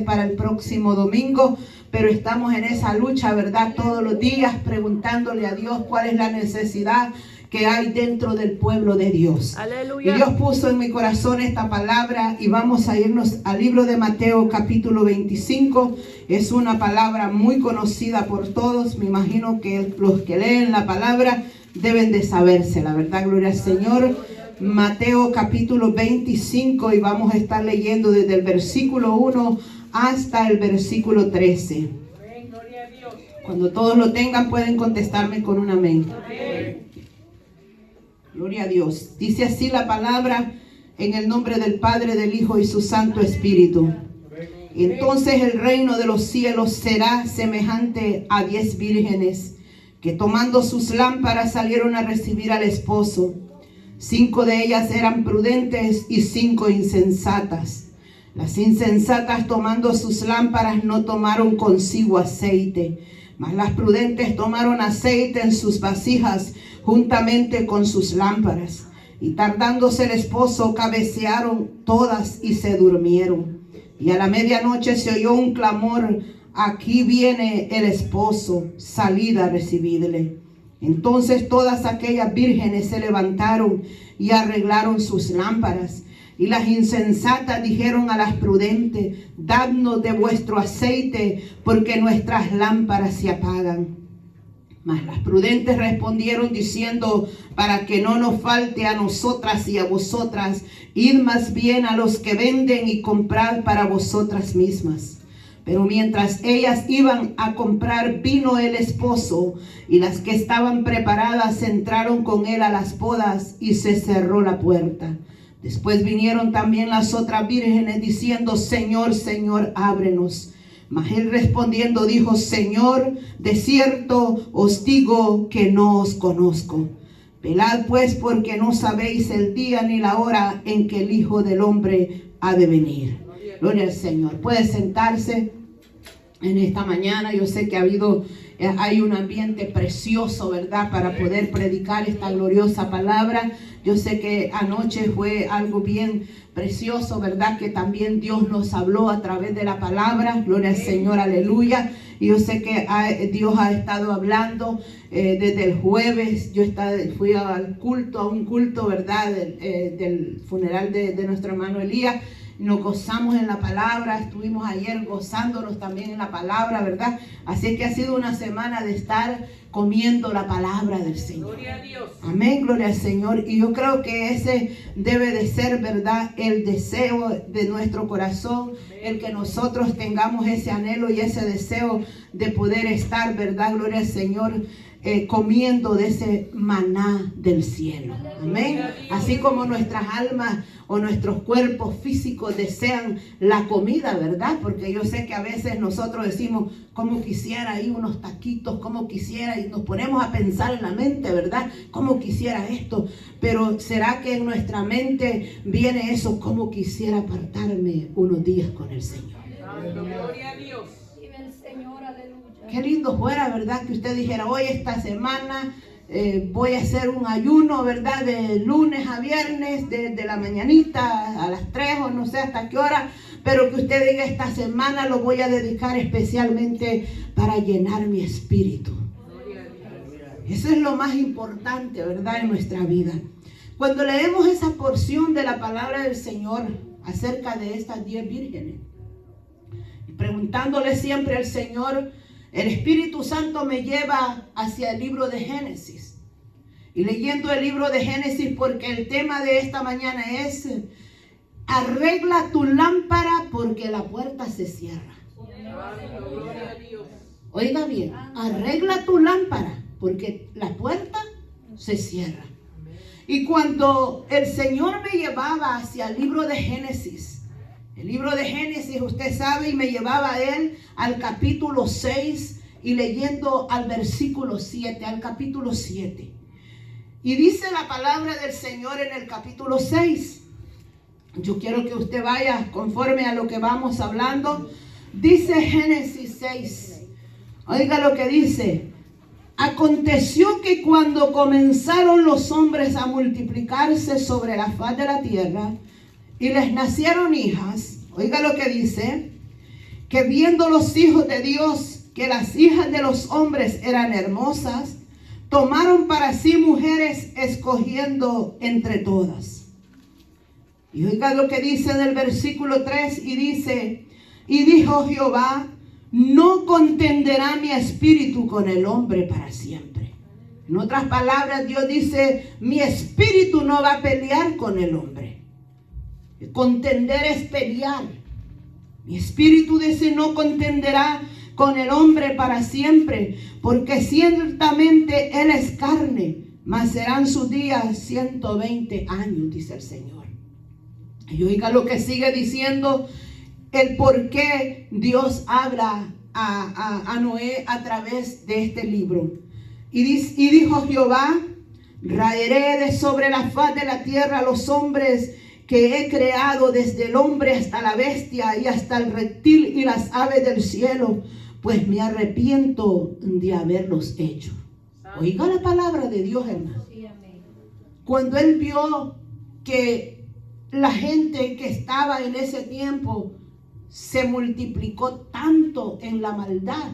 para el próximo domingo, pero estamos en esa lucha, ¿verdad? Todos los días preguntándole a Dios cuál es la necesidad que hay dentro del pueblo de Dios. Aleluya. Y Dios puso en mi corazón esta palabra y vamos a irnos al libro de Mateo capítulo 25. Es una palabra muy conocida por todos. Me imagino que los que leen la palabra deben de saberse, la verdad, gloria al Señor. Mateo capítulo 25 y vamos a estar leyendo desde el versículo 1 hasta el versículo 13. Cuando todos lo tengan pueden contestarme con un amén. Gloria a Dios. Dice así la palabra en el nombre del Padre, del Hijo y su Santo Espíritu. Entonces el reino de los cielos será semejante a 10 vírgenes que tomando sus lámparas salieron a recibir al esposo. 5 de ellas eran prudentes y 5 insensatas. Las insensatas tomando sus lámparas no tomaron consigo aceite, mas las prudentes tomaron aceite en sus vasijas juntamente con sus lámparas. Y tardándose el esposo, cabecearon todas y se durmieron. Y a la medianoche se oyó un clamor: aquí viene el esposo, salid a recibirle. Entonces todas aquellas vírgenes se levantaron y arreglaron sus lámparas. Y las insensatas dijeron a las prudentes: dadnos de vuestro aceite, porque nuestras lámparas se apagan. Mas las prudentes respondieron diciendo: para que no nos falte a nosotras y a vosotras, id más bien a los que venden y comprad para vosotras mismas. Pero mientras ellas iban a comprar, vino el esposo, y las que estaban preparadas entraron con él a las bodas, y se cerró la puerta. Después vinieron también las otras vírgenes diciendo: Señor, Señor, ábrenos. Mas él respondiendo dijo: Señor, de cierto os digo que no os conozco. Velad pues, porque no sabéis el día ni la hora en que el Hijo del Hombre ha de venir. Gloria al Señor. Puede sentarse en esta mañana. Yo sé que hay un ambiente precioso, ¿verdad?, para poder predicar esta gloriosa palabra. Yo sé que anoche fue algo bien precioso, ¿verdad?, que también Dios nos habló a través de la palabra. Gloria al Señor, aleluya. Y yo sé que Dios ha estado hablando desde el jueves. Yo fui a un culto, ¿verdad?, del funeral de nuestro hermano Elías. Nos gozamos en la palabra, estuvimos ayer gozándonos también en la palabra, ¿verdad? Así que ha sido una semana de estar comiendo la palabra del Señor. Gloria a Dios. Amén, gloria al Señor. Y yo creo que ese debe de ser, ¿verdad?, el deseo de nuestro corazón, el que nosotros tengamos ese anhelo y ese deseo de poder estar, ¿verdad?, gloria al Señor, comiendo de ese maná del cielo. Amén. Así como nuestras almas o nuestros cuerpos físicos desean la comida, ¿verdad? Porque yo sé que a veces nosotros decimos: como quisiera ahí unos taquitos, como quisiera, y nos ponemos a pensar en la mente, ¿verdad? Como quisiera esto. Pero ¿será que en nuestra mente viene eso? Como quisiera apartarme unos días con el Señor. Gloria a Dios. Qué lindo fuera, ¿verdad?, que usted dijera: hoy esta semana voy a hacer un ayuno, ¿verdad?, de lunes a viernes, desde la mañanita a las 3 o no sé hasta qué hora, pero que usted diga: esta semana lo voy a dedicar especialmente para llenar mi espíritu. Eso es lo más importante, ¿verdad?, en nuestra vida. Cuando leemos esa porción de la palabra del Señor acerca de estas 10 vírgenes, y preguntándole siempre al Señor, el Espíritu Santo me lleva hacia el libro de Génesis. Y leyendo el libro de Génesis, porque el tema de esta mañana es: arregla tu lámpara porque la puerta se cierra. Oiga bien, arregla tu lámpara porque la puerta se cierra. Y cuando el Señor me llevaba hacia el libro de Génesis, el libro de Génesis, usted sabe, y me llevaba a él al capítulo 6 y leyendo al versículo 7, al capítulo 7. Y dice la palabra del Señor en el capítulo 6. Yo quiero que usted vaya conforme a lo que vamos hablando. Dice Génesis 6. Oiga lo que dice: aconteció que cuando comenzaron los hombres a multiplicarse sobre la faz de la tierra y les nacieron hijas, oiga lo que dice: que viendo los hijos de Dios que las hijas de los hombres eran hermosas, tomaron para sí mujeres escogiendo entre todas. Y oiga lo que dice en el versículo 3 y dice, y dijo Jehová, no contenderá mi espíritu con el hombre para siempre. En otras palabras, Dios dice, mi espíritu no va a pelear con el hombre. Contender es pelear. Mi espíritu dice, no contenderá con el hombre para siempre, porque ciertamente él es carne, mas serán sus días 120 años, dice el Señor. Y oiga lo que sigue diciendo, el por qué Dios habla a Noé a través de este libro. Y dijo Jehová, raeré de sobre la faz de la tierra a los hombres que he creado, desde el hombre hasta la bestia y hasta el reptil y las aves del cielo, pues me arrepiento de haberlos hecho. Oiga la palabra de Dios, hermano. Cuando él vio que la gente que estaba en ese tiempo se multiplicó tanto en la maldad,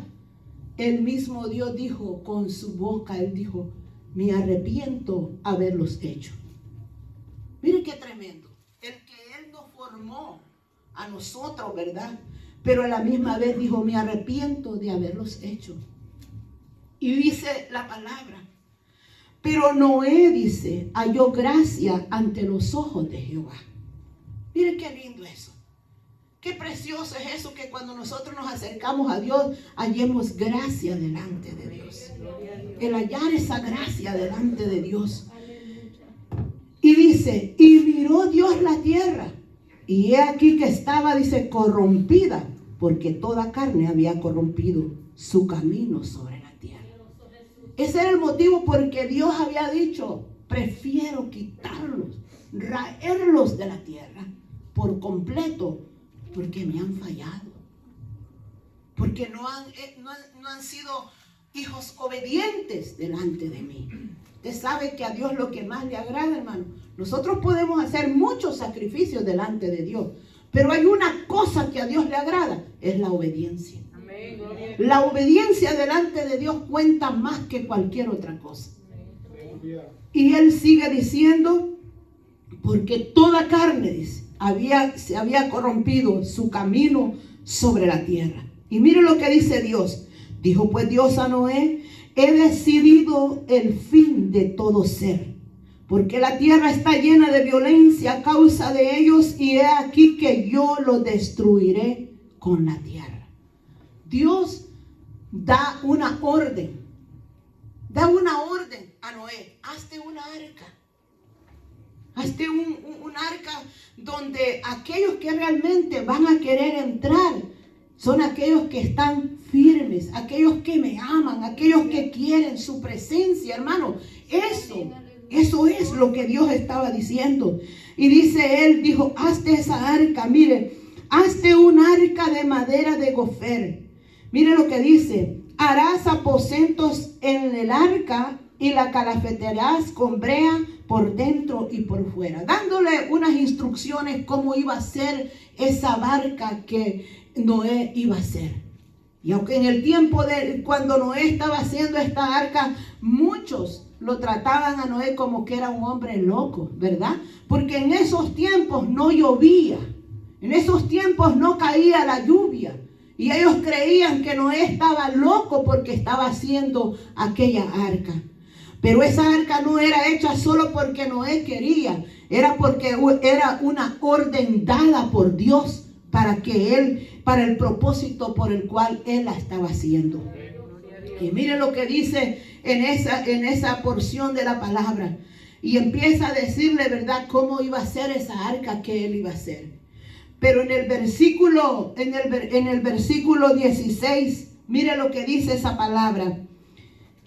el mismo Dios dijo con su boca, él dijo, me arrepiento haberlos hecho. Mire qué tremendo. El que él nos formó a nosotros, ¿verdad? Pero a la misma vez dijo, me arrepiento de haberlos hecho. Y dice la palabra, pero Noé, dice, halló gracia ante los ojos de Jehová. Mire qué lindo eso. Qué precioso es eso, que cuando nosotros nos acercamos a Dios, hallemos gracia delante de Dios. El hallar esa gracia delante de Dios. Y dice, y miró Dios la tierra, y he aquí que estaba, dice, corrompida, porque toda carne había corrompido su camino sobre la tierra. Ese era el motivo porque Dios había dicho, prefiero quitarlos, raerlos de la tierra por completo, porque me han fallado, porque no han sido hijos obedientes delante de mí. Usted sabe que a Dios lo que más le agrada, hermano, nosotros podemos hacer muchos sacrificios delante de Dios, pero hay una cosa que a Dios le agrada, es la obediencia. Amén. La obediencia delante de Dios cuenta más que cualquier otra cosa. Y él sigue diciendo, porque toda carne, dice, se había corrompido su camino sobre la tierra. Y mire lo que dice Dios. Dijo pues Dios a Noé, he decidido el fin de todo ser, porque la tierra está llena de violencia a causa de ellos, y he aquí que yo lo destruiré con la tierra. Dios da una orden a Noé, hazte una arca. Hazte un arca donde aquellos que realmente van a querer entrar son aquellos que están firmes, aquellos que me aman, aquellos que quieren su presencia, hermano. Eso es lo que Dios estaba diciendo. Y dice él, dijo, hazte esa arca, mire, hazte un arca de madera de gofer. Mire lo que dice, harás aposentos en el arca y la calafetearás con brea por dentro y por fuera, dándole unas instrucciones cómo iba a ser esa barca que Noé iba a hacer. Y aunque en el tiempo de cuando Noé estaba haciendo esta arca, muchos lo trataban a Noé como que era un hombre loco, ¿verdad? Porque en esos tiempos no llovía, en esos tiempos no caía la lluvia, y ellos creían que Noé estaba loco porque estaba haciendo aquella arca. Pero esa arca no era hecha solo porque Noé quería, era porque era una orden dada por Dios para el propósito por el cual él la estaba haciendo. Y mire lo que dice en esa porción de la palabra. Y empieza a decirle, ¿verdad?, cómo iba a ser esa arca que él iba a hacer. Pero en el versículo 16, mire lo que dice esa palabra.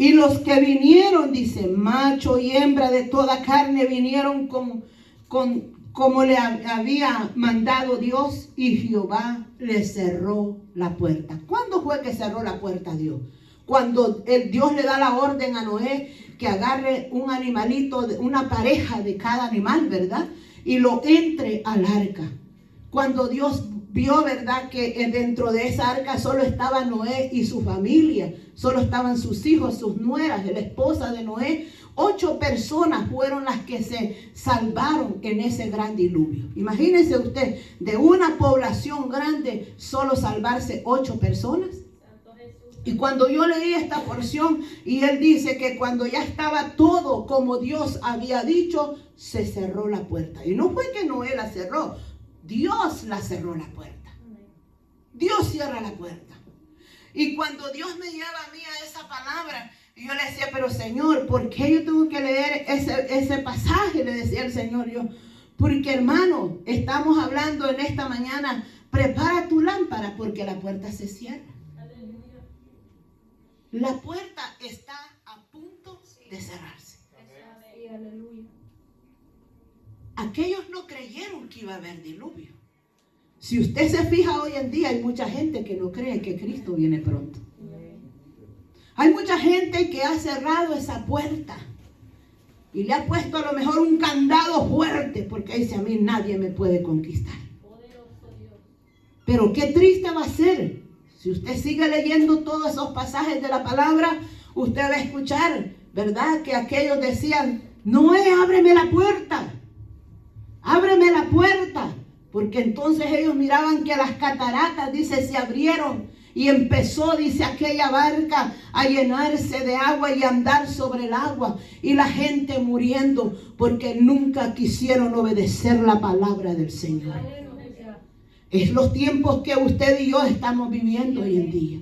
Y los que vinieron, dice, macho y hembra de toda carne, vinieron como le había mandado Dios, y Jehová le cerró la puerta. ¿Cuándo fue que cerró la puerta a Dios? Cuando Dios le da la orden a Noé que agarre un animalito, una pareja de cada animal, ¿verdad? Y lo entre al arca. Cuando Dios vio, ¿verdad?, que dentro de esa arca solo estaba Noé y su familia, solo estaban sus hijos, sus nueras, la esposa de Noé. 8 personas fueron las que se salvaron en ese gran diluvio. Imagínense usted, de una población grande, solo salvarse 8 personas. Y cuando yo leí esta porción, y él dice que cuando ya estaba todo como Dios había dicho, se cerró la puerta. Y no fue que Noé la cerró, Dios la cerró la puerta. Dios cierra la puerta. Y cuando Dios me lleva a mí a esa palabra, yo le decía, pero Señor, ¿por qué yo tengo que leer ese pasaje? Le decía el Señor yo. Porque hermano, estamos hablando en esta mañana, prepara tu lámpara porque la puerta se cierra. La puerta está a punto de cerrarse. Aquellos no creyeron que iba a haber diluvio. Si usted se fija hoy en día, hay mucha gente que no cree que Cristo viene pronto. Hay mucha gente que ha cerrado esa puerta y le ha puesto a lo mejor un candado fuerte porque dice, a mí nadie me puede conquistar. Pero qué triste va a ser. Si usted sigue leyendo todos esos pasajes de la palabra, usted va a escuchar, ¿verdad?, que aquellos decían, Noé, ábreme la puerta. Ábreme la puerta. Porque entonces ellos miraban que las cataratas, dice, se abrieron. Y empezó, dice, aquella barca a llenarse de agua y a andar sobre el agua. Y la gente muriendo porque nunca quisieron obedecer la palabra del Señor. Es los tiempos que usted y yo estamos viviendo hoy en día.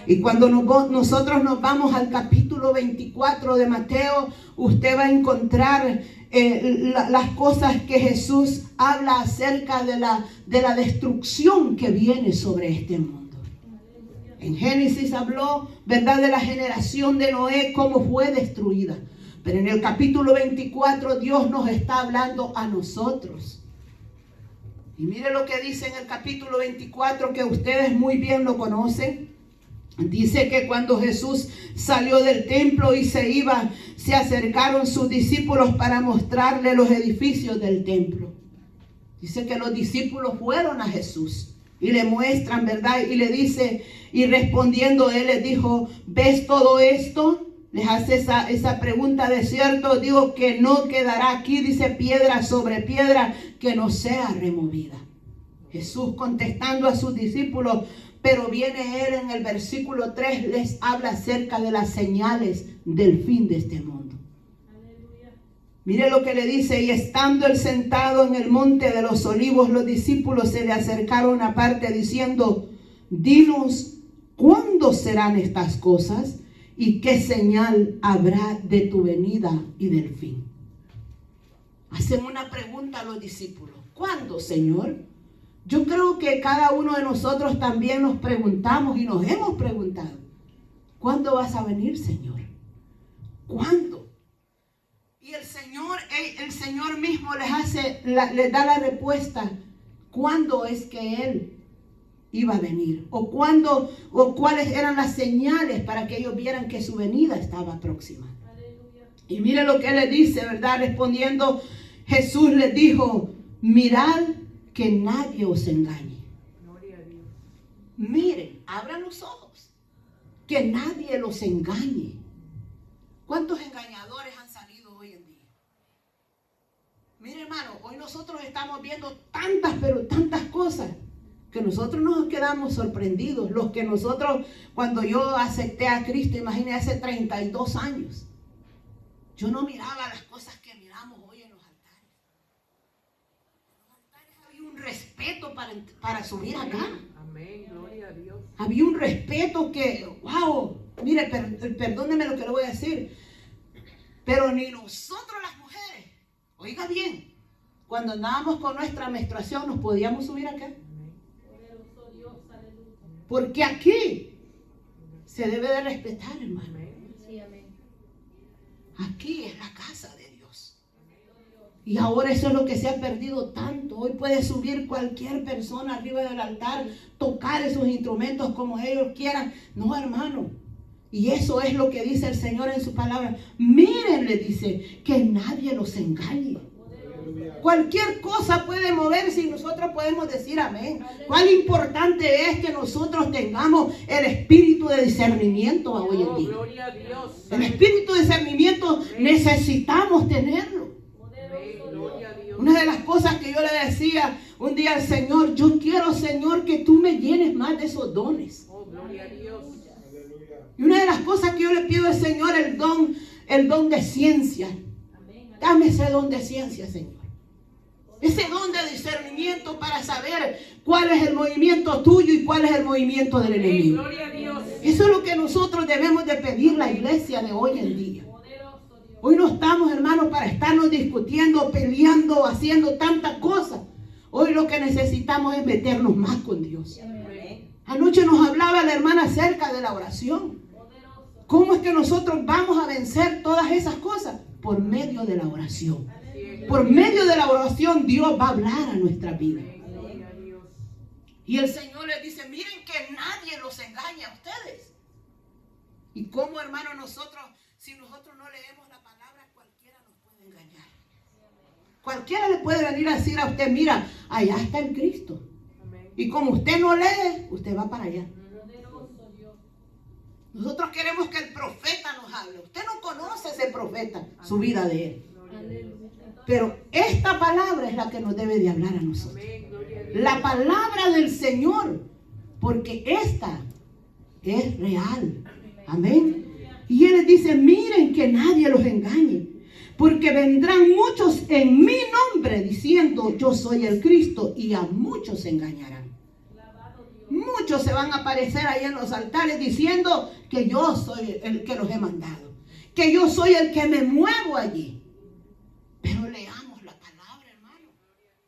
Y cuando nosotros nos vamos al capítulo 24 de Mateo, usted va a encontrar las cosas que Jesús habla acerca de la destrucción que viene sobre este mundo. En Génesis habló, ¿verdad?, de la generación de Noé, cómo fue destruida. Pero en el capítulo 24 Dios nos está hablando a nosotros. Y mire lo que dice en el capítulo 24, que ustedes muy bien lo conocen. Dice que cuando Jesús salió del templo y se iba, se acercaron sus discípulos para mostrarle los edificios del templo. Dice que los discípulos fueron a Jesús y le muestran, ¿verdad? Y le dice, y respondiendo él les dijo, ¿ves todo esto? Les hace esa pregunta. De cierto digo que no quedará aquí, dice, piedra sobre piedra que no sea removida. Jesús contestando a sus discípulos, pero viene él en el versículo 3, les habla acerca de las señales del fin de este mundo. Aleluya. Mire lo que le dice, y estando él sentado en el monte de los olivos, los discípulos se le acercaron aparte diciendo, dinos, ¿cuándo serán estas cosas? ¿Y qué señal habrá de tu venida y del fin? Hacen una pregunta a los discípulos. ¿Cuándo, Señor? Yo creo que cada uno de nosotros también nos preguntamos y nos hemos preguntado, ¿cuándo vas a venir, Señor? ¿Cuándo? Y el Señor mismo les da la respuesta. ¿Cuándo es que Él iba a venir? ¿O cuáles eran las señales para que ellos vieran que su venida estaba próxima? Aleluya. Y mire lo que Él les dice, ¿verdad? Respondiendo, Jesús les dijo, mirad que nadie os engañe. Gloria a Dios. Miren, abran los ojos. Que nadie los engañe. ¿Cuántos engañadores han salido hoy en día? Mire, hermano, hoy nosotros estamos viendo tantas, pero tantas cosas que nosotros nos quedamos sorprendidos. Los que nosotros, cuando yo acepté a Cristo, imagínense, hace 32 años, yo no miraba las cosas que miramos hoy en los altares. En los altares había un respeto para subir acá. Amén, gloria a Dios. Había un respeto que, wow, mire, perdóneme lo que le voy a decir, pero ni nosotros las mujeres, oiga bien, cuando andábamos con nuestra menstruación nos podíamos subir acá. Porque aquí se debe de respetar, hermano. Aquí es la casa de Dios. Y ahora eso es lo que se ha perdido tanto. Hoy puede subir cualquier persona arriba del altar, tocar esos instrumentos como ellos quieran. No, hermano. Y eso es lo que dice el Señor en su palabra. Miren, le dice, que nadie los engañe. Cualquier cosa puede moverse y nosotros podemos decir amén. Cuán importante es que nosotros tengamos el espíritu de discernimiento hoy en día. Gloria a Dios. El espíritu de discernimiento necesitamos tenerlo. Gloria a Dios. Una de las cosas que yo le decía un día al Señor, yo quiero, Señor, que tú me llenes más de esos dones. Oh, gloria a Dios. Y una de las cosas que yo le pido al Señor, el don de ciencia. Dame ese don de ciencia, Señor. Ese don de discernimiento para saber cuál es el movimiento tuyo y cuál es el movimiento del enemigo. Gloria a Dios. Eso es lo que nosotros debemos de pedir la iglesia de hoy en día. Hoy no estamos, hermanos, para estarnos discutiendo, peleando, haciendo tantas cosas. Hoy lo que necesitamos es meternos más con Dios. Anoche nos hablaba la hermana acerca de la oración. ¿Cómo es que nosotros vamos a vencer todas esas cosas? Por medio de la oración. Por medio de la oración Dios va a hablar a nuestra vida. Y el Señor les dice, miren que nadie los engaña a ustedes. Y cómo, hermano, nosotros, si nosotros no leemos la palabra, cualquiera nos puede engañar. Cualquiera le puede venir a decir a usted, mira, allá está el Cristo. Y como usted no lee, usted va para allá. Nosotros queremos que el profeta nos hable. Usted no conoce a ese profeta, su vida de él. Pero esta palabra es la que nos debe de hablar a nosotros. La palabra del Señor. Porque esta es real. Amén. Y Él les dice, miren que nadie los engañe. Porque vendrán muchos en mi nombre diciendo, yo soy el Cristo. Y a muchos se engañarán. Muchos se van a aparecer ahí en los altares diciendo que yo soy el que los he mandado. Que yo soy el que me muevo allí. Pero leamos la palabra, hermano,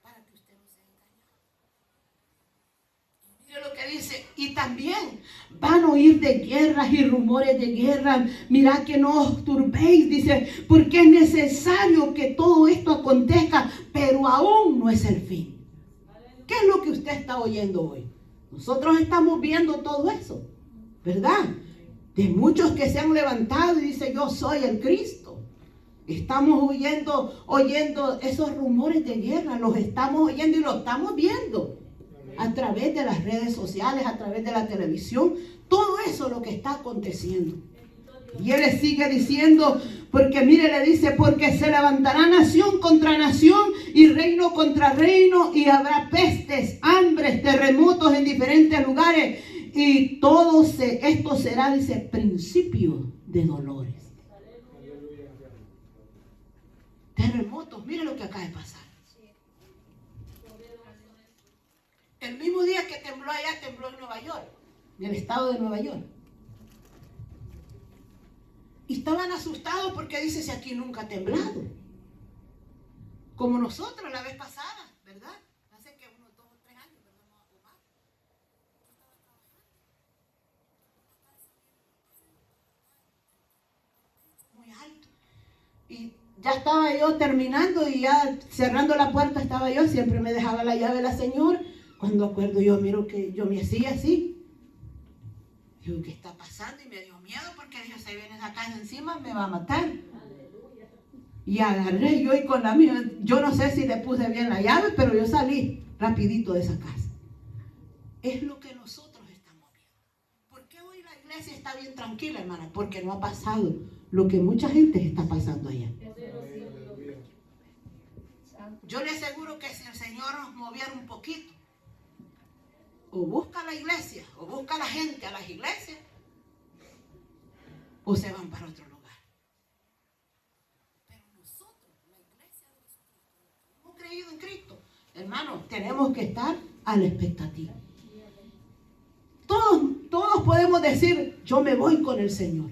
para que usted no se engañe. Mire lo que dice. Y también van a oír de guerras y rumores de guerra. Mirad que no os turbéis, dice, porque es necesario que todo esto acontezca, pero aún no es el fin. ¿Qué es lo que usted está oyendo hoy? Nosotros estamos viendo todo eso, ¿verdad? De muchos que se han levantado y dicen, yo soy el Cristo. Estamos oyendo esos rumores de guerra, los estamos oyendo y los estamos viendo a través de las redes sociales, a través de la televisión. Todo eso es lo que está aconteciendo. Y Él le sigue diciendo, porque mire, le dice, porque se levantará nación contra nación y reino contra reino y habrá pestes, hambres, terremotos en diferentes lugares y todo esto será, dice, principio de dolores. Terremotos, mire lo que acaba de pasar. El mismo día que tembló allá, tembló en Nueva York, en el estado de Nueva York. Y estaban asustados porque dice, si aquí nunca ha temblado. Como nosotros la vez pasada, ¿verdad? Hace que unos 2 o 3 años, ¿verdad? O más. Muy alto. Y ya estaba yo terminando y ya cerrando la puerta estaba yo. Siempre me dejaba la llave la señora. Cuando acuerdo yo, miro que yo me hacía así. Digo, ¿qué está pasando? Y me dio miedo porque Dios se viene esa casa encima, me va a matar. Y agarré yo y con la mía, yo no sé si le puse bien la llave, pero yo salí rapidito de esa casa. Es lo que nosotros estamos viendo. ¿Por qué hoy la iglesia está bien tranquila, hermana? Porque no ha pasado lo que mucha gente está pasando allá. Yo le aseguro que si el Señor nos moviera un poquito, o busca a la iglesia, o busca a la gente a las iglesias, o se van para otro lugar. Pero nosotros, la iglesia de Jesucristo, hemos creído en Cristo, hermanos, tenemos que estar a la expectativa. Todos podemos decir, yo me voy con el Señor.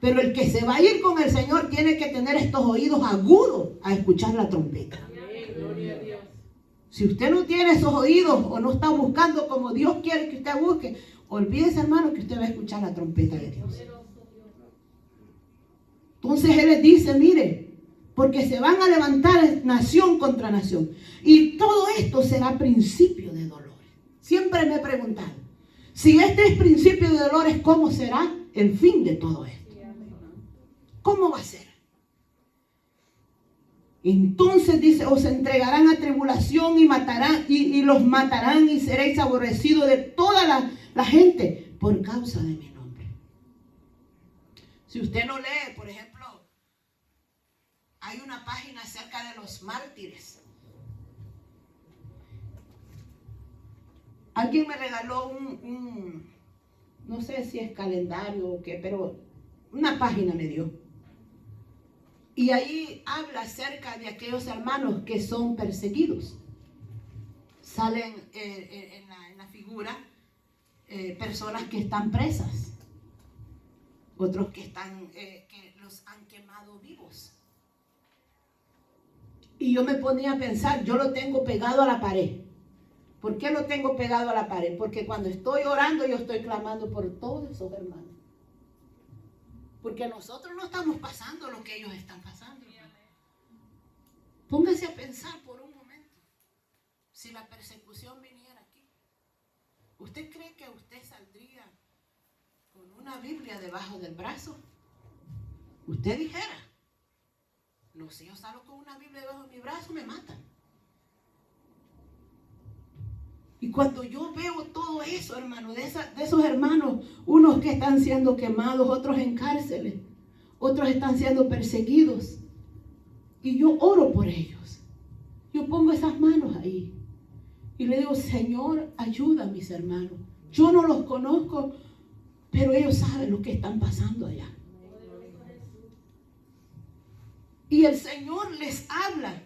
Pero el que se va a ir con el Señor tiene que tener estos oídos agudos a escuchar la trompeta. Gloria a Dios. Si usted no tiene esos oídos o no está buscando como Dios quiere que usted busque, olvídese, hermano, que usted va a escuchar la trompeta de Dios. Entonces Él les dice, mire, porque se van a levantar nación contra nación. Y todo esto será principio de dolores. Siempre me he preguntado, si este es principio de dolores, ¿cómo será el fin de todo esto? ¿Cómo va a ser? Entonces dice, os entregarán a tribulación y matarán, y los matarán, y seréis aborrecidos de toda la gente por causa de mi nombre. Si usted no lee, por ejemplo, hay una página acerca de los mártires. Alguien me regaló no sé si es calendario o qué, pero una página me dio. Y ahí habla acerca de aquellos hermanos que son perseguidos. Salen en la figura personas que están presas. Otros que los han quemado vivos. Y yo me ponía a pensar, yo lo tengo pegado a la pared. ¿Por qué lo tengo pegado a la pared? Porque cuando estoy orando, yo estoy clamando por todos esos hermanos. Porque nosotros no estamos pasando lo que ellos están pasando. Póngase a pensar por un momento. Si la persecución viniera aquí, ¿usted cree que usted saldría con una Biblia debajo del brazo? Usted dijera, no, si yo salgo con una Biblia debajo de mi brazo, me matan. Y cuando yo veo todo eso, hermano, de esos hermanos, unos que están siendo quemados, otros en cárceles, otros están siendo perseguidos, y yo oro por ellos. Yo pongo esas manos ahí y le digo, Señor, ayuda a mis hermanos. Yo no los conozco, pero ellos saben lo que están pasando allá. Y el Señor les habla.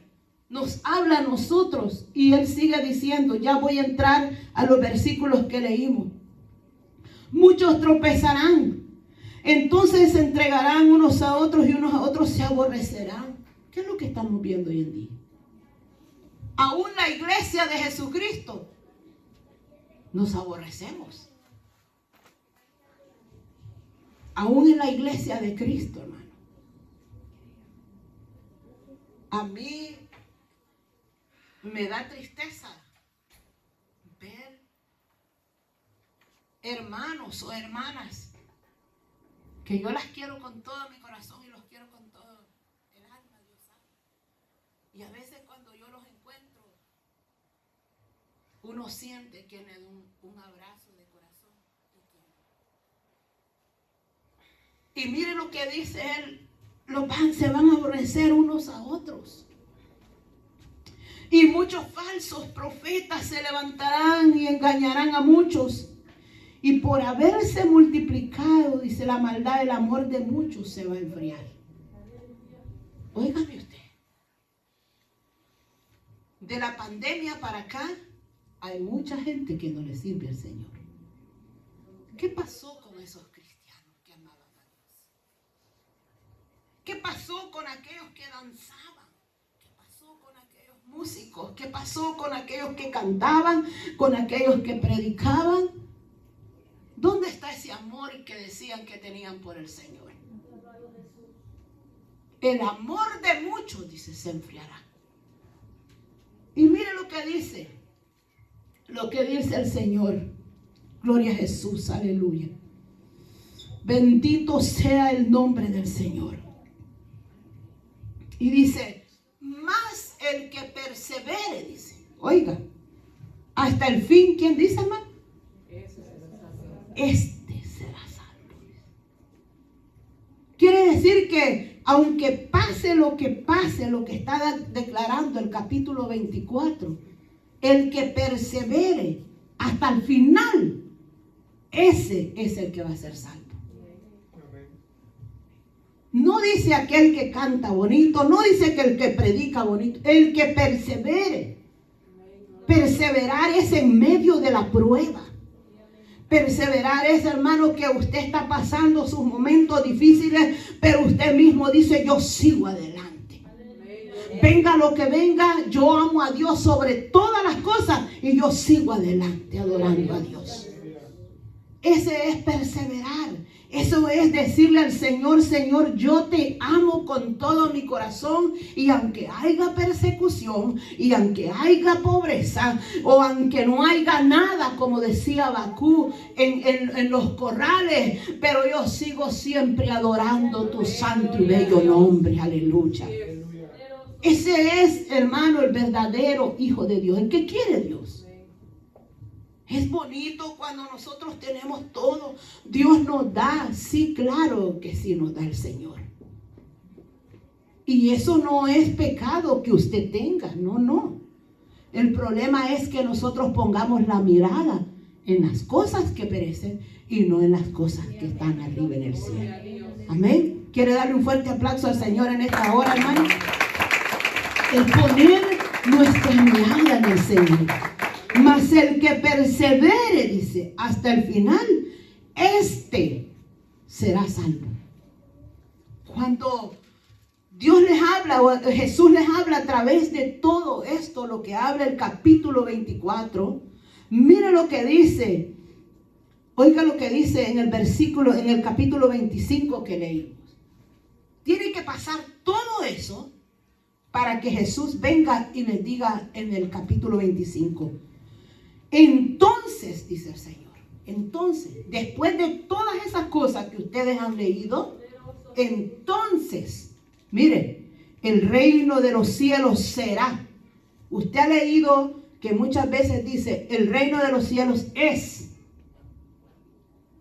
Nos habla a nosotros y Él sigue diciendo, ya voy a entrar a los versículos que leímos. Muchos tropezarán, entonces se entregarán unos a otros y unos a otros se aborrecerán. ¿Qué es lo que estamos viendo hoy en día? Aún la iglesia de Jesucristo nos aborrecemos. Aún en la iglesia de Cristo, hermano. A mí me da tristeza ver hermanos o hermanas que yo las quiero con todo mi corazón y los quiero con todo el alma, Dios sabe. Y a veces cuando yo los encuentro, uno siente que me da un abrazo de corazón. Y mire lo que dice él, se van a aborrecer unos a otros. Y muchos falsos profetas se levantarán y engañarán a muchos. Y por haberse multiplicado, dice, la maldad, el amor de muchos se va a enfriar. Óigame usted. De la pandemia para acá, hay mucha gente que no le sirve al Señor. ¿Qué pasó con esos cristianos que amaban a Dios? ¿Qué pasó con aquellos que danzaban? Músicos, ¿qué pasó con aquellos que cantaban, con aquellos que predicaban? ¿Dónde está ese amor que decían que tenían por el Señor? El amor de muchos, dice, se enfriará. Y mire lo que dice el Señor. Gloria a Jesús, aleluya. Bendito sea el nombre del Señor. Y dice, más el que persevere, dice, oiga, hasta el fin, ¿quién dice, hermano? Este será salvo. Quiere decir que aunque pase lo que está declarando el capítulo 24, el que persevere hasta el final, ese es el que va a ser salvo. No dice aquel que canta bonito, no dice que el que predica bonito, el que persevere. Perseverar es en medio de la prueba. Perseverar es, hermano, que usted está pasando sus momentos difíciles, pero usted mismo dice, yo sigo adelante. Venga lo que venga, yo amo a Dios sobre todas las cosas y yo sigo adelante adorando a Dios. Ese es perseverar. Eso es decirle al Señor, Señor, yo te amo con todo mi corazón, y aunque haya persecución, y aunque haya pobreza, o aunque no haya nada, como decía Habacuc en los corrales, pero yo sigo siempre adorando tu santo y bello nombre, aleluya. Ese es, hermano, el verdadero hijo de Dios, el que quiere Dios. Es bonito cuando nosotros tenemos todo. Dios nos da, sí, claro que sí nos da el Señor. Y eso no es pecado que usted tenga, no. El problema es que nosotros pongamos la mirada en las cosas que perecen y no en las cosas que están arriba en el cielo. Amén. ¿Quiere darle un fuerte aplauso al Señor en esta hora, hermano? El poner nuestra mirada en el Señor. Mas el que persevere, dice, hasta el final, este será salvo. Cuando Dios les habla, o Jesús les habla a través de todo esto, lo que habla el capítulo 24, mire lo que dice. Oiga lo que dice en el capítulo 25 que leímos. Tiene que pasar todo eso para que Jesús venga y les diga en el capítulo 25. Entonces, dice el Señor, entonces, después de todas esas cosas que ustedes han leído, entonces, mire, el reino de los cielos será. Usted ha leído que muchas veces dice, el reino de los cielos es.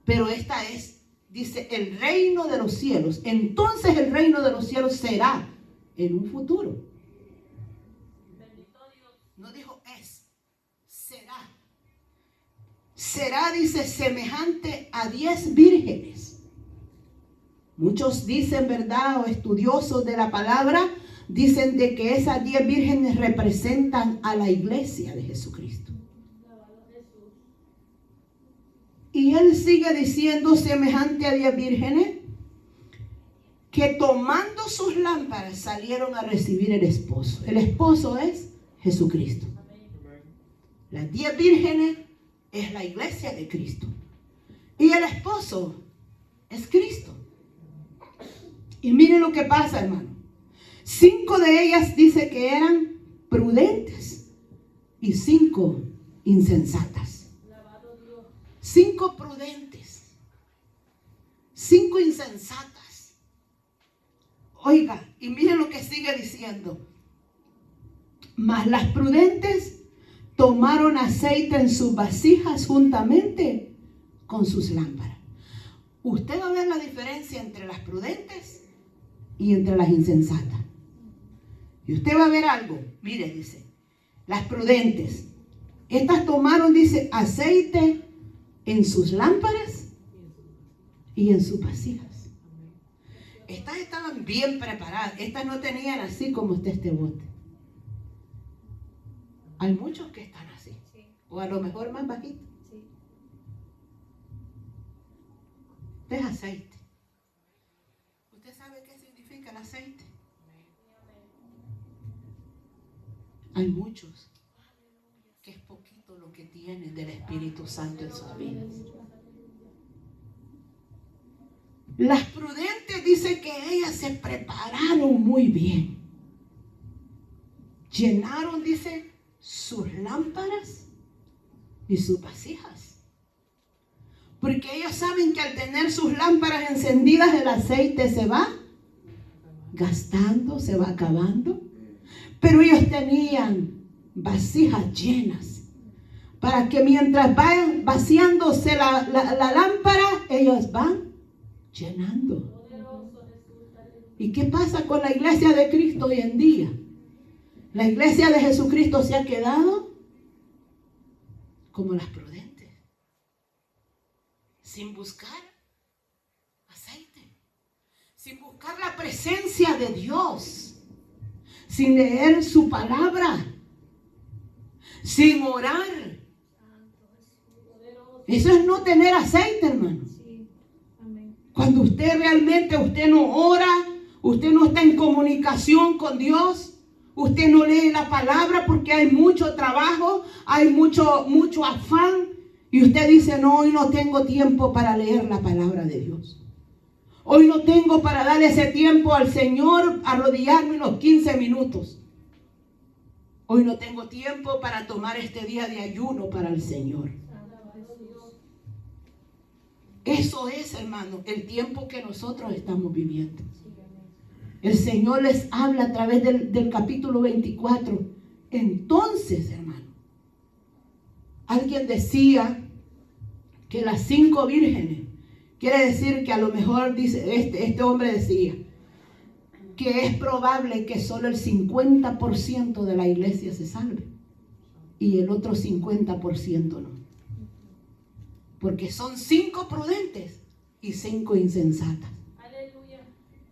Pero esta es, dice, el reino de los cielos. Entonces el reino de los cielos será en un futuro. No dijo es, será. Será, dice, semejante a 10 vírgenes. Muchos dicen, ¿verdad? O estudiosos de la palabra, dicen de que esas 10 vírgenes representan a la iglesia de Jesucristo. Y él sigue diciendo, semejante a 10 vírgenes, que tomando sus lámparas salieron a recibir el esposo. El esposo es Jesucristo. Las 10 vírgenes es la iglesia de Cristo. Y el esposo es Cristo. Y miren lo que pasa, hermano. 5 de ellas dice que eran prudentes y 5 insensatas. 5 prudentes, 5 insensatas. Oiga, y miren lo que sigue diciendo. Mas las prudentes tomaron aceite en sus vasijas juntamente con sus lámparas. Usted va a ver la diferencia entre las prudentes y entre las insensatas. Y usted va a ver algo. Mire, dice, las prudentes, estas tomaron, dice, aceite en sus lámparas y en sus vasijas. Estas estaban bien preparadas. Estas no tenían así como está este bote. Hay muchos que están así. O a lo mejor más bajito. Este es aceite. ¿Usted sabe qué significa el aceite? Hay muchos que es poquito lo que tienen del Espíritu Santo en sus vidas. Las prudentes dice que ellas se prepararon muy bien. Llenaron, dice, sus lámparas y sus vasijas. Porque ellos saben que al tener sus lámparas encendidas el aceite se va gastando, se va acabando. Pero ellos tenían vasijas llenas para que mientras vayan vaciándose la lámpara, ellos van llenando. ¿Y qué pasa con la iglesia de Cristo hoy en día? La iglesia de Jesucristo se ha quedado como las prudentes, sin buscar aceite, sin buscar la presencia de Dios, sin leer su palabra, sin orar. Eso es no tener aceite, hermano. Cuando usted realmente, usted no ora, usted no está en comunicación con Dios, usted no lee la palabra porque hay mucho trabajo, hay mucho afán, y usted dice, no, hoy no tengo tiempo para leer la palabra de Dios. Hoy no tengo para darle ese tiempo al Señor, arrodillarme unos 15 minutos. Hoy no tengo tiempo para tomar este día de ayuno para el Señor. Eso es, hermano, el tiempo que nosotros estamos viviendo. El Señor les habla a través del capítulo 24. Entonces, hermano, alguien decía que las 5 vírgenes, quiere decir que a lo mejor, dice este hombre decía, que es probable que solo el 50% de la iglesia se salve y el otro 50% no. Porque son 5 prudentes y 5 insensatas. Aleluya.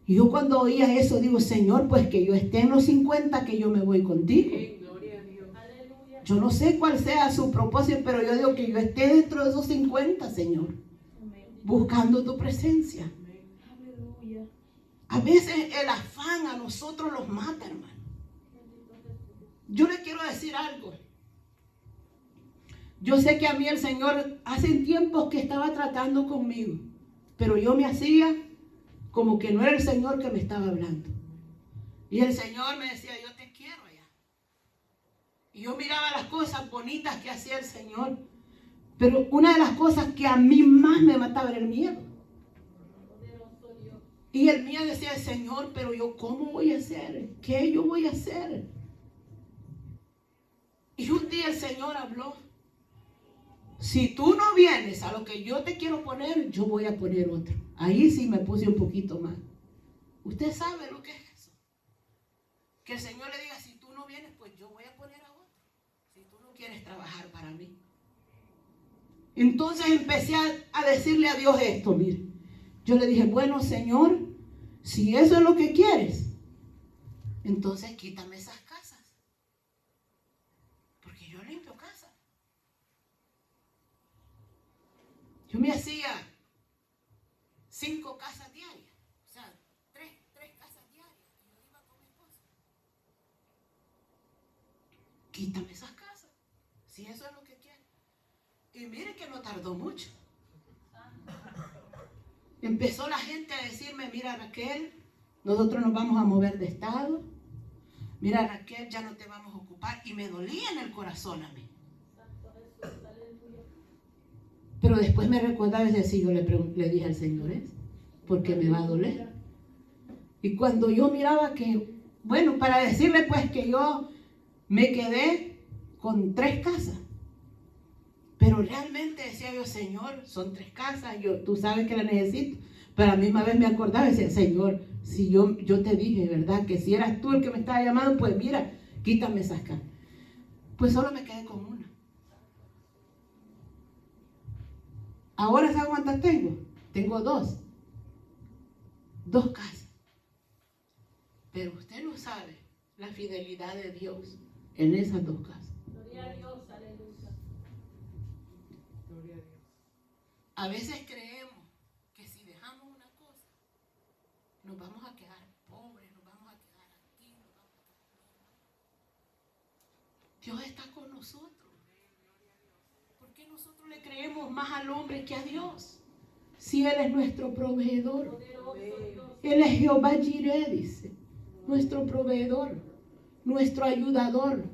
Y yo cuando oía eso digo, Señor, pues que yo esté en los 50, que yo me voy contigo. Amén. Gloria a Dios. Aleluya. Yo no sé cuál sea su propósito, pero yo digo que yo esté dentro de esos 50, Señor, buscando tu presencia. Aleluya. A veces el afán a nosotros los mata, hermano. Yo le quiero decir algo. Yo sé que a mí el Señor hace tiempos que estaba tratando conmigo, pero yo me hacía como que no era el Señor que me estaba hablando. Y el Señor me decía, yo te quiero allá. Y yo miraba las cosas bonitas que hacía el Señor, pero una de las cosas que a mí más me mataba era el miedo. Y el miedo decía, Señor, pero yo ¿cómo voy a hacer? ¿Qué yo voy a hacer? Y un día el Señor habló. Si tú no vienes a lo que yo te quiero poner, yo voy a poner otro. Ahí sí me puse un poquito más. Usted sabe lo que es eso. Que el Señor le diga, si tú no vienes, pues yo voy a poner a otro. Si tú no quieres trabajar para mí. Entonces empecé a decirle a Dios esto, mire. Yo le dije, bueno, Señor, si eso es lo que quieres, entonces quítame esas casas. Porque yo limpio casas. Yo me hacía 5 casas diarias. O sea, 3 casas diarias. Y yo iba con mi esposa. Quítame esas casas. Si eso es lo que quieres. Y mire que no tardó mucho. Empezó la gente a decirme, mira Raquel, nosotros nos vamos a mover de estado. Mira Raquel, ya no te vamos a ocupar. Y me dolía en el corazón a mí. Pero después me recordaba y decía, yo le dije al Señor, ¿por qué me va a doler? Y cuando yo miraba que, bueno, para decirle pues que yo me quedé con 3 casas. Pero realmente decía yo, Señor, son 3 casas, tú sabes que la necesito. Pero a la misma vez me acordaba y decía, Señor, si yo te dije, ¿verdad? Que si eras tú el que me estaba llamando, pues mira, quítame esas casas. Pues solo me quedé con una. Ahora, ¿sabes cuántas tengo? Tengo 2. 2 casas. Pero usted no sabe la fidelidad de Dios en esas 2 casas. Gloria a Dios, aleluya. Gloria a Dios. A veces creemos que si dejamos una cosa, nos vamos a quedar pobres, nos vamos a quedar aquí, Dios está con nosotros. ¿Por qué nosotros le creemos más al hombre que a Dios? Si Él es nuestro proveedor. Él es Jehová Jireh, dice. Nuestro proveedor, nuestro ayudador,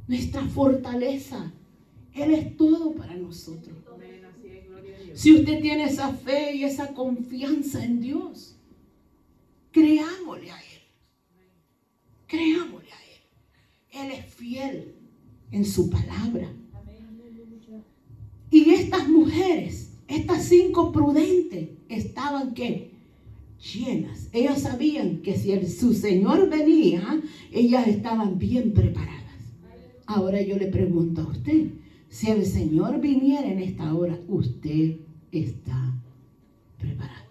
nuestra fortaleza. Él es todo para nosotros. Amén. Así es, gloria a Dios. Si usted tiene esa fe y esa confianza en Dios, creámosle a Él. Creámosle a Él. Él es fiel en su palabra. Y estas mujeres, estas 5 prudentes, estaban ¿qué? Llenas. Ellas sabían que si su Señor venía, ellas estaban bien preparadas. Ahora yo le pregunto a usted, si el Señor viniera en esta hora, ¿usted está preparado?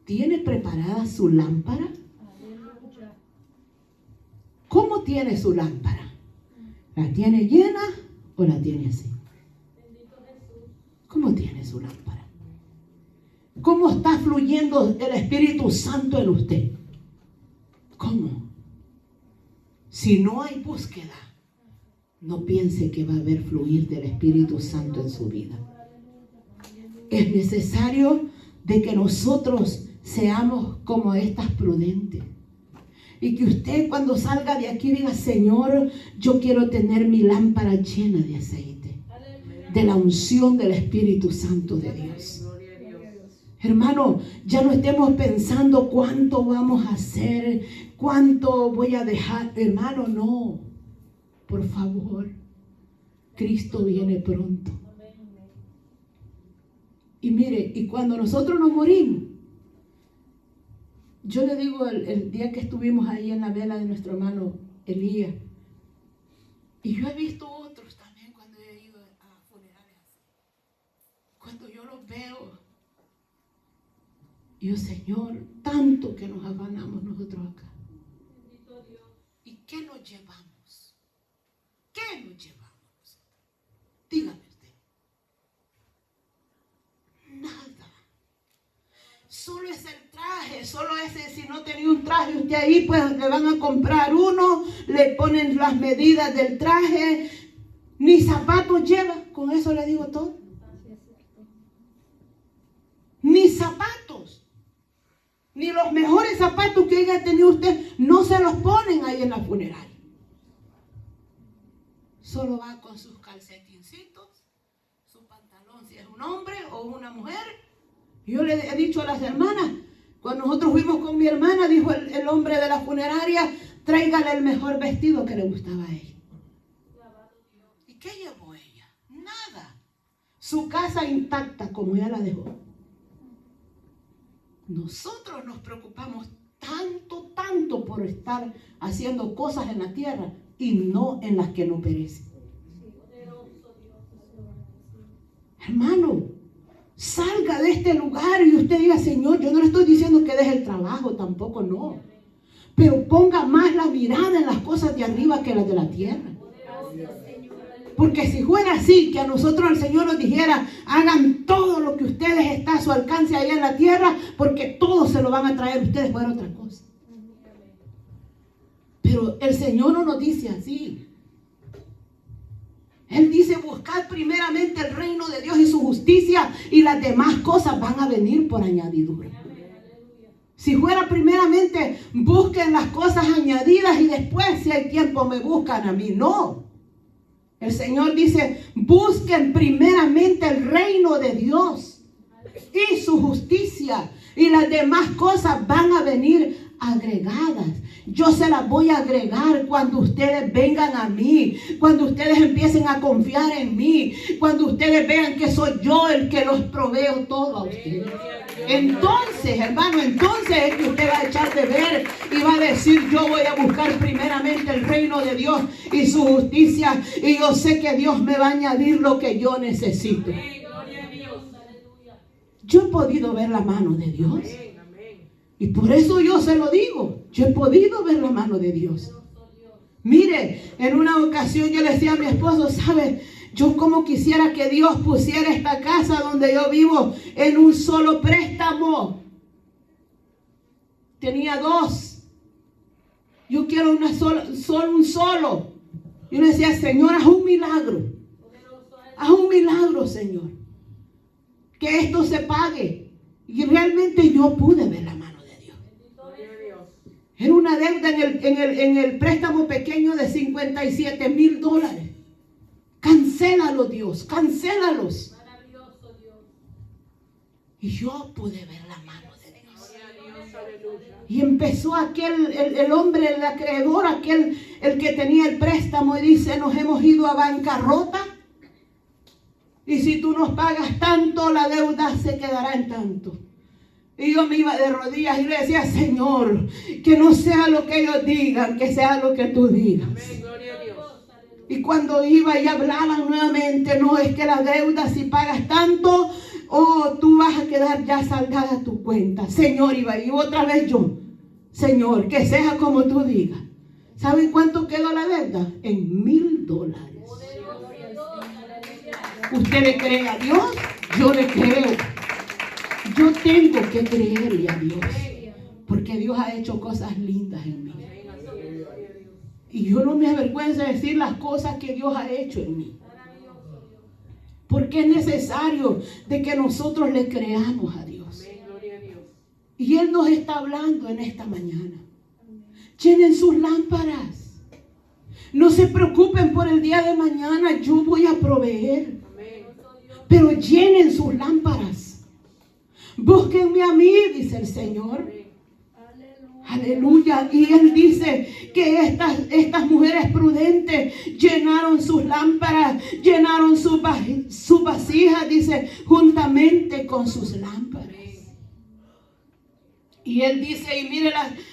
¿Tiene preparada su lámpara? ¿Cómo tiene su lámpara? ¿La tiene llena o la tiene así? ¿Cómo tiene su lámpara? ¿Cómo está fluyendo el Espíritu Santo en usted? ¿Cómo? Si no hay búsqueda, no piense que va a haber fluir del Espíritu Santo en su vida. Es necesario de que nosotros seamos como estas prudentes. Y que usted cuando salga de aquí diga, Señor, yo quiero tener mi lámpara llena de aceite. De la unción del Espíritu Santo de Dios. Gloria a Dios. Hermano, ya no estemos pensando cuánto vamos a hacer, cuánto voy a dejar. Hermano, no. Por favor, Cristo viene pronto. Y mire, y cuando nosotros nos morimos, yo le digo el día que estuvimos ahí en la vela de nuestro hermano Elías, y yo he visto otros también cuando he ido a funerales, cuando yo los veo, yo, Señor, tanto que nos afanamos nosotros acá. ¿Y qué nos llevamos? ¿Qué nos llevamos nosotros? Dígame usted. Nada. Solo es el traje, solo ese, si no tenía un traje usted ahí, pues le van a comprar uno, le ponen las medidas del traje, ni zapatos lleva, con eso le digo todo. Ni zapatos, ni los mejores zapatos que haya tenido usted, no se los ponen ahí en la funeraria. Solo va con sus calcetincitos, su pantalón, si es un hombre o una mujer. Yo le he dicho a las hermanas, cuando nosotros fuimos con mi hermana, dijo el hombre de la funeraria, tráigale el mejor vestido que le gustaba a ella. ¿Y qué llevó ella? Nada. Su casa intacta como ella la dejó. Nosotros nos preocupamos tanto por estar haciendo cosas en la tierra y no en las que no perecen. Hermano, salga de este lugar y usted diga, Señor, yo no le estoy diciendo que deje el trabajo, tampoco no. Pero ponga más la mirada en las cosas de arriba que las de la tierra. Porque si fuera así, que a nosotros el Señor nos dijera, hagan todo lo que ustedes está a su alcance allá en la tierra, porque todo se lo van a traer ustedes, fuera otra cosa. Pero el Señor no nos dice así. Él dice, buscad primeramente el reino de Dios y su justicia, y las demás cosas van a venir por añadidura. Si fuera primeramente, busquen las cosas añadidas y después, si hay tiempo, me buscan a mí. No. El Señor dice, busquen primeramente el reino de Dios y su justicia, y las demás cosas van a venir agregadas. Yo se las voy a agregar cuando ustedes vengan a mí, cuando ustedes empiecen a confiar en mí, cuando ustedes vean que soy yo el que los proveo todo a ustedes. Entonces, hermano, entonces es que usted va a echar de ver y va a decir, yo voy a buscar primeramente el reino de Dios y su justicia, y yo sé que Dios me va a añadir lo que yo necesito. Yo he podido ver la mano de Dios. Y por eso yo se lo digo. Yo he podido ver la mano de Dios. Mire, en una ocasión yo le decía a mi esposo, ¿sabe? Yo como quisiera que Dios pusiera esta casa donde yo vivo en un solo préstamo. Tenía dos. Yo quiero un solo. Yo le decía, Señor, haz un milagro. Haz un milagro, Señor. Que esto se pague. Y realmente yo pude ver la mano de Dios. Era una deuda en el préstamo pequeño de $57,000. Cancélalo, Dios, cancélalos. Y yo pude ver la mano de Dios. Y empezó el hombre, el acreedor, el que tenía el préstamo, y dice, nos hemos ido a bancarrota. Y si tú nos pagas tanto, la deuda se quedará en tanto. Y yo me iba de rodillas y le decía, Señor, que no sea lo que ellos digan, que sea lo que tú digas. Y cuando iba y hablaban nuevamente, no, es que la deuda, si pagas tanto, tú vas a quedar ya saldada tu cuenta. Señor, iba y otra vez yo, Señor, que sea como tú digas. ¿Saben cuánto quedó la deuda? En $1,000. ¿Usted le cree a Dios? Yo le creo. Yo tengo que creerle a Dios, porque Dios ha hecho cosas lindas en mí. Y yo no me avergüenzo de decir las cosas que Dios ha hecho en mí. Porque es necesario de que nosotros le creamos a Dios. Y Él nos está hablando en esta mañana. Llenen sus lámparas. No se preocupen por el día de mañana. Yo voy a proveer. Pero llenen sus lámparas. Búsquenme a mí, dice el Señor. Aleluya. Aleluya. Y Él dice que estas mujeres prudentes llenaron sus lámparas, llenaron su vasija, dice, juntamente con sus lámparas. Y Él dice, y mire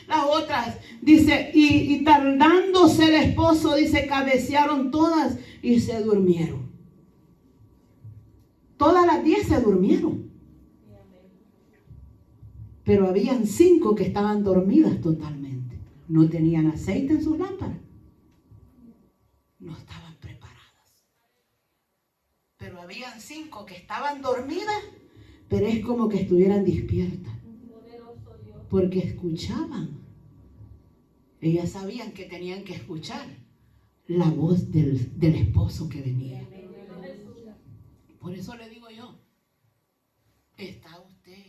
las otras, dice, y tardándose el esposo, dice, cabecearon todas y se durmieron. Todas las 10 se durmieron. Pero habían 5 que estaban dormidas totalmente. No tenían aceite en sus lámparas. No estaban preparadas. Pero habían 5 que estaban dormidas, pero es como que estuvieran despiertas. Porque escuchaban. Ellas sabían que tenían que escuchar la voz del esposo que venía. Por eso le digo yo, ¿está usted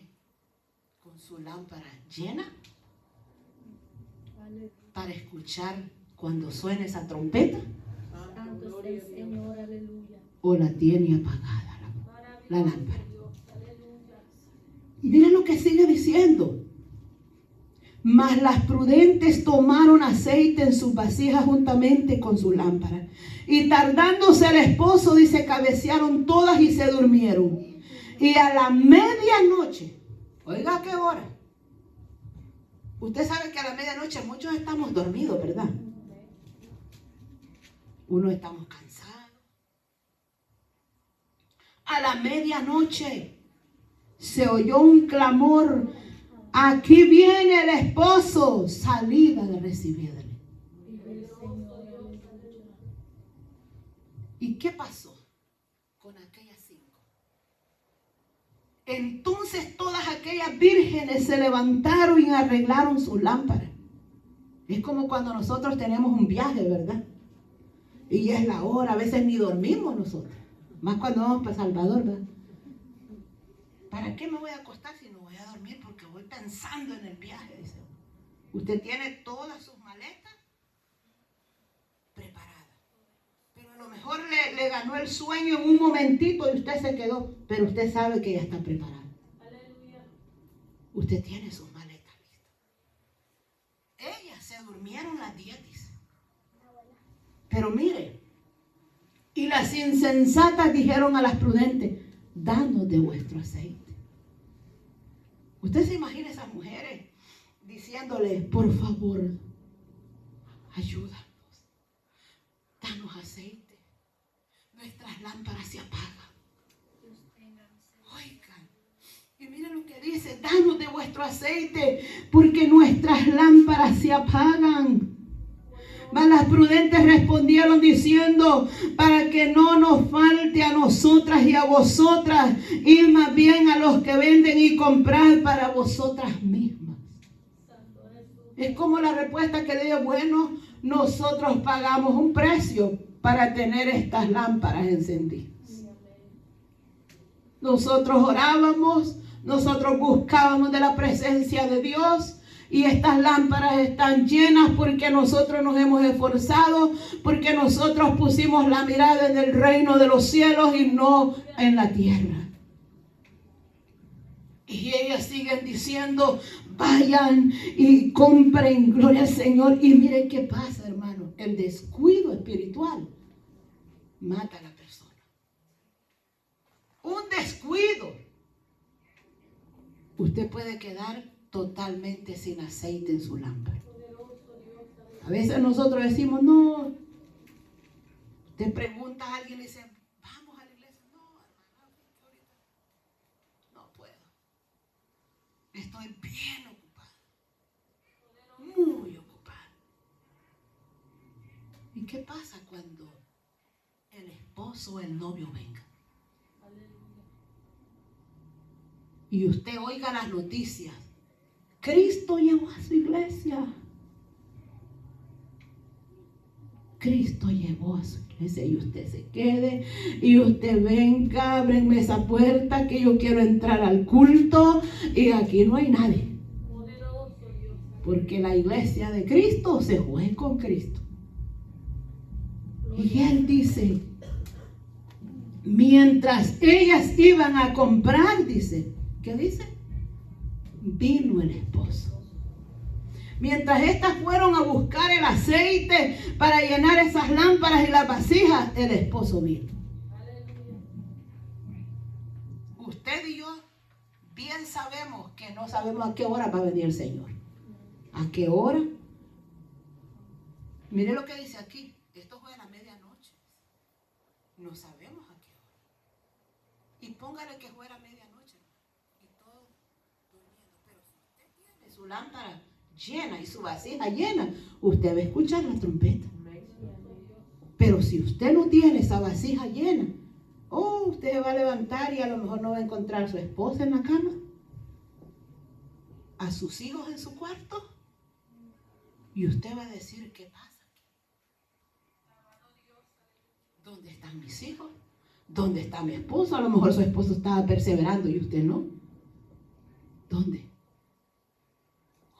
con su lámpara llena para escuchar cuando suene esa trompeta? Santo es el Señor, aleluya. ¿O la tiene apagada la lámpara? Aleluya. Y miren lo que sigue diciendo. Mas las prudentes tomaron aceite en sus vasijas juntamente con su lámpara. Y tardándose el esposo, dice, cabecearon todas y se durmieron. Y a la medianoche, oiga, ¿a qué hora? Usted sabe que a la medianoche muchos estamos dormidos, ¿verdad? Unos estamos cansados. A la medianoche se oyó un clamor. Aquí viene el esposo, salida de recibirle. ¿Y qué pasó con aquellas 5? Entonces todas aquellas vírgenes se levantaron y arreglaron sus lámparas. Es como cuando nosotros tenemos un viaje, ¿verdad? Y es la hora, a veces ni dormimos nosotros. Más cuando vamos para Salvador, ¿verdad? ¿Para qué me voy a acostar si no voy a dormir? Porque voy pensando en el viaje, dice. Usted tiene todas sus maletas preparadas. Pero a lo mejor le ganó el sueño en un momentito y usted se quedó. Pero usted sabe que ya está preparada. Aleluya. Usted tiene sus maletas listas. Ellas se durmieron las 10, dice. Pero mire, y las insensatas dijeron a las prudentes, danos de vuestro aceite. Usted se imagina esas mujeres diciéndole, por favor, ayúdanos, danos aceite, nuestras lámparas se apagan. Oigan, y miren lo que dice, danos de vuestro aceite, porque nuestras lámparas se apagan. Mas las prudentes respondieron diciendo, para que no nos falte a nosotras y a vosotras, ir más bien a los que venden y comprar para vosotras mismas. Es como la respuesta que dio, bueno, nosotros pagamos un precio para tener estas lámparas encendidas. Nosotros orábamos, nosotros buscábamos de la presencia de Dios. Y estas lámparas están llenas porque nosotros nos hemos esforzado, porque nosotros pusimos la mirada en el reino de los cielos y no en la tierra. Y ellas siguen diciendo, vayan y compren, gloria al Señor. Y miren qué pasa, hermano. El descuido espiritual mata a la persona. Un descuido. Usted puede quedar totalmente sin aceite en su lámpara. A veces nosotros decimos, no. Te pregunta a alguien y dice, vamos a la iglesia. No, hermano, ahorita no puedo. Estoy bien ocupada. Muy ocupada. ¿Y qué pasa cuando el esposo o el novio venga? Y usted oiga las noticias. Cristo llevó a su iglesia. Cristo llevó a su iglesia y usted se quede y usted venga, ábrenme esa puerta que yo quiero entrar al culto y aquí no hay nadie. Porque la iglesia de Cristo se fue con Cristo. Y Él dice, mientras ellas iban a comprar, dice, ¿qué dice? vino el esposo. Mientras estas fueron a buscar el aceite para llenar esas lámparas y las vasijas, el esposo vino. Usted y yo bien sabemos que no sabemos a qué hora va a venir el Señor. ¿A qué hora? Mire lo que dice aquí. Esto fue a la medianoche. No sabemos a qué hora. Y póngale que fuera a medianoche. Y todo durmiendo. Pero si usted tiene su lámpara llena y su vasija llena, usted va a escuchar la trompeta. Pero si usted no tiene esa vasija llena, usted se va a levantar y a lo mejor no va a encontrar a su esposa en la cama, a sus hijos en su cuarto, y usted va a decir, ¿qué pasa? ¿Dónde están mis hijos? ¿Dónde está mi esposo? A lo mejor su esposo estaba perseverando y usted no. ¿Dónde?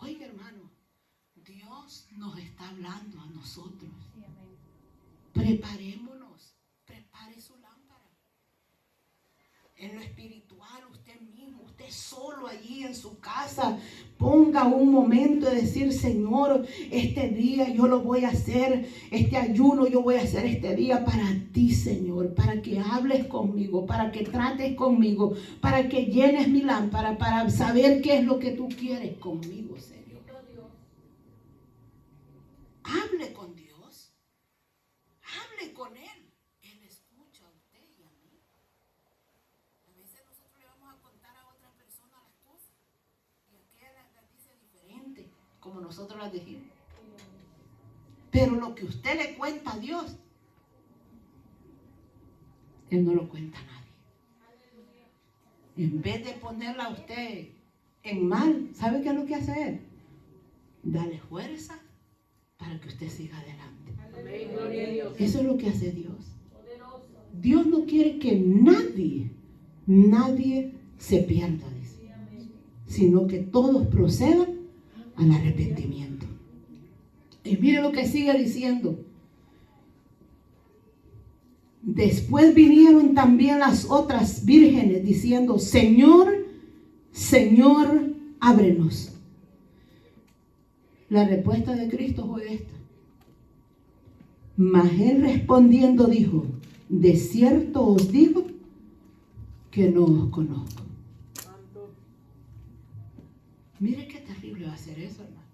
Oiga, hermano, Dios nos está hablando a nosotros. Preparémonos, prepare su lámpara. En lo espiritual, usted mismo, usted solo allí en su casa, ponga un momento de decir, Señor, este día yo lo voy a hacer, este ayuno yo voy a hacer este día para ti, Señor, para que hables conmigo, para que trates conmigo, para que llenes mi lámpara, para saber qué es lo que tú quieres conmigo, Señor. Hable con Dios, hable con Él, Él escucha a usted y a mí. A veces nosotros le vamos a contar a otra persona las cosas y aquella las dice diferente, como nosotros las dijimos. Pero lo que usted le cuenta a Dios, Él no lo cuenta a nadie. En vez de ponerla a usted en mal, ¿sabe qué es lo que hace Él? Dale fuerza para que usted siga adelante. Amén, gloria a Dios. Eso es lo que hace Dios. Dios no quiere que nadie se pierda, dice, sino que todos procedan al arrepentimiento. Y mire lo que sigue diciendo. Después vinieron también las otras vírgenes diciendo, Señor, Señor, ábrenos. La respuesta de Cristo fue esta. Mas él respondiendo dijo, de cierto os digo que no os conozco. Santo. Mire qué terrible va a ser eso, hermano.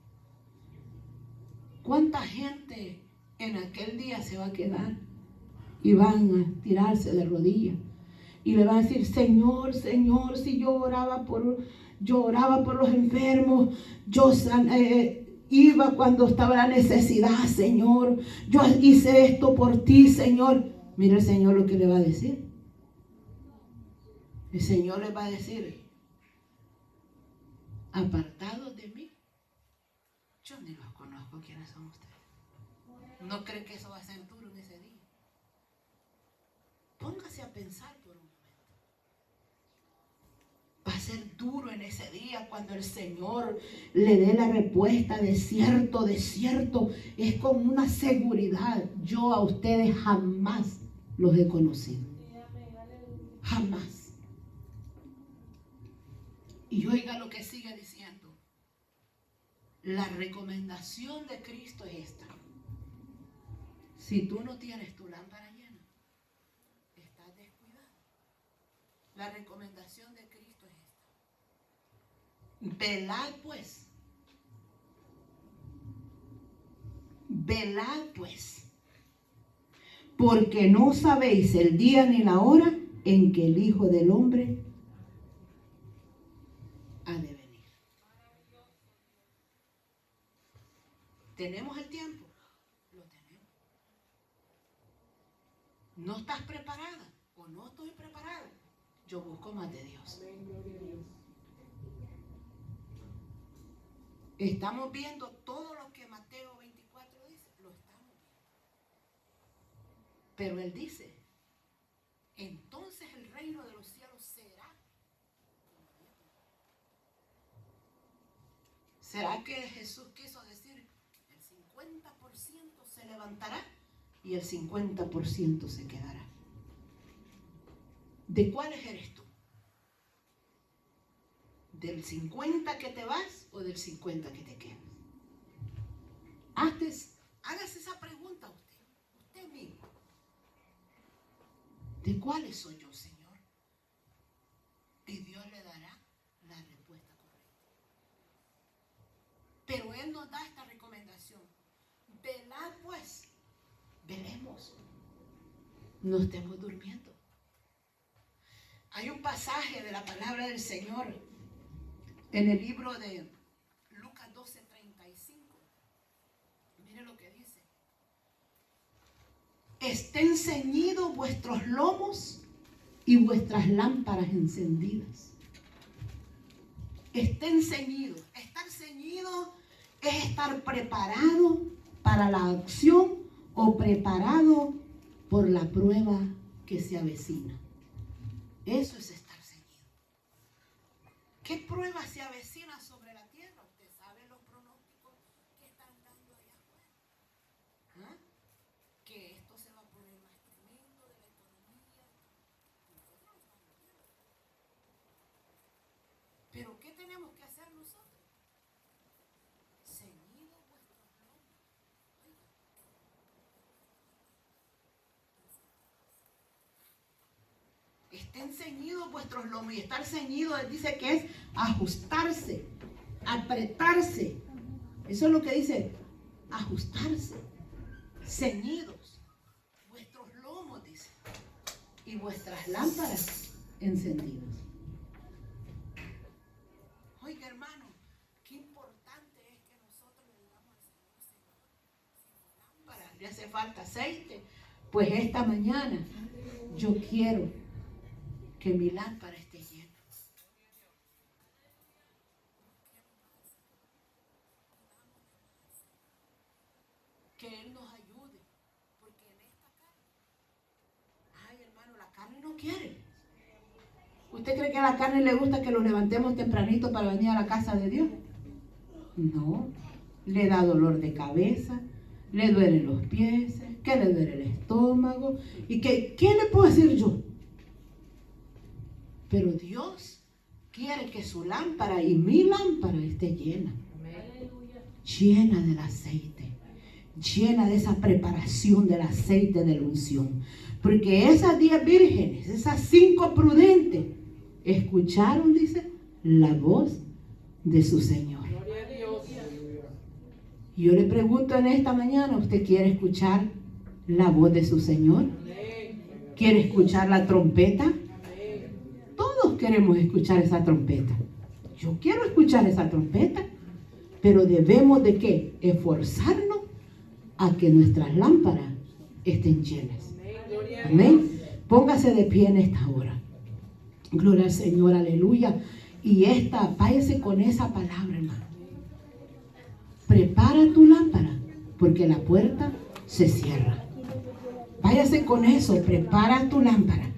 ¿Cuánta gente en aquel día se va a quedar y van a tirarse de rodillas y le van a decir, Señor, Señor, si yo oraba por los enfermos, yo iba cuando estaba la necesidad, Señor, yo hice esto por ti, Señor? Mire el Señor lo que le va a decir. El Señor le va a decir, apartados de mí, yo ni los conozco. ¿Quiénes son ustedes? ¿No creen que eso va a ser duro en ese día? Póngase a pensar por un momento. Va a ser duro en ese día cuando el Señor le dé la respuesta de cierto, es con una seguridad. Yo a ustedes jamás los he conocido. Jamás. Y oiga lo que sigue diciendo. La recomendación de Cristo es esta. Si tú no tienes tu lámpara llena, estás descuidado. La recomendación de Cristo es esta. Velad pues, porque no sabéis el día ni la hora en que el Hijo del Hombre ha de venir. ¿Tenemos el tiempo? Lo tenemos. ¿No estás preparada o no estoy preparada? Yo busco más de Dios. Amén, gloria a Dios. Estamos viendo todo lo que Mateo 24 dice, lo estamos viendo. Pero Él dice, entonces el reino de los cielos será. ¿Será que Jesús quiso decir, el 50% se levantará y el 50% se quedará? ¿De cuáles eres tú? ¿Del ¿Del 50 que te vas o del 50 que te quedas? Hágase esa pregunta a usted mismo. ¿De cuáles soy yo, Señor? Y Dios le dará la respuesta correcta. Pero Él nos da esta recomendación. Velad pues, velemos. No estemos durmiendo. Hay un pasaje de la palabra del Señor en el libro de Lucas 12:35. Mire lo que dice. Estén ceñidos vuestros lomos y vuestras lámparas encendidas. Estén ceñidos. Estar ceñido es estar preparado para la acción o preparado por la prueba que se avecina. Eso es estar ceñido. ¿Qué prueba se avecina sobre la tierra? Usted sabe los pronósticos que están dando allá afuera. ¿Ah? Que esto se va a poner más tremendo de la economía. Nosotros lo estamos viendo. Pero ¿qué tenemos que hacer nosotros? Ceñidos vuestros lomos. Oiga. Estén ceñidos vuestros lomos. Y estar ceñido dice que es ajustarse, apretarse. Eso es lo que dice, ajustarse. Ceñidos vuestros lomos, dice, y vuestras lámparas encendidas. Oiga, hermano, qué importante es que nosotros le digamos al Señor, Señor, lámpara, le hace falta aceite. Pues esta mañana yo quiero que mi lámpara esté llena. Que Él nos ayude, porque en esta carne, ay hermano, la carne no quiere. ¿Usted cree que a la carne le gusta que nos levantemos tempranito para venir a la casa de Dios? No, le da dolor de cabeza, le duelen los pies, que le duele el estómago, y que, ¿qué le puedo decir yo? Pero Dios quiere que su lámpara y mi lámpara esté llena. Llena del aceite. Llena de esa preparación del aceite de la unción. Porque esas 10 vírgenes, esas 5 prudentes, escucharon, dice, la voz de su Señor. Gloria a Dios. Y yo le pregunto en esta mañana, ¿usted quiere escuchar la voz de su Señor? Amén. ¿Quiere escuchar la trompeta? Amén. Todos queremos escuchar esa trompeta. Yo quiero escuchar esa trompeta. Pero debemos de ¿qué? Esforzarnos a que nuestras lámparas estén llenas. Amén. Gloria a Dios. Amén. Póngase de pie en esta hora. Gloria al Señor, aleluya. Y váyase con esa palabra, hermano. Prepara tu lámpara, porque la puerta se cierra. Váyase con eso, prepara tu lámpara.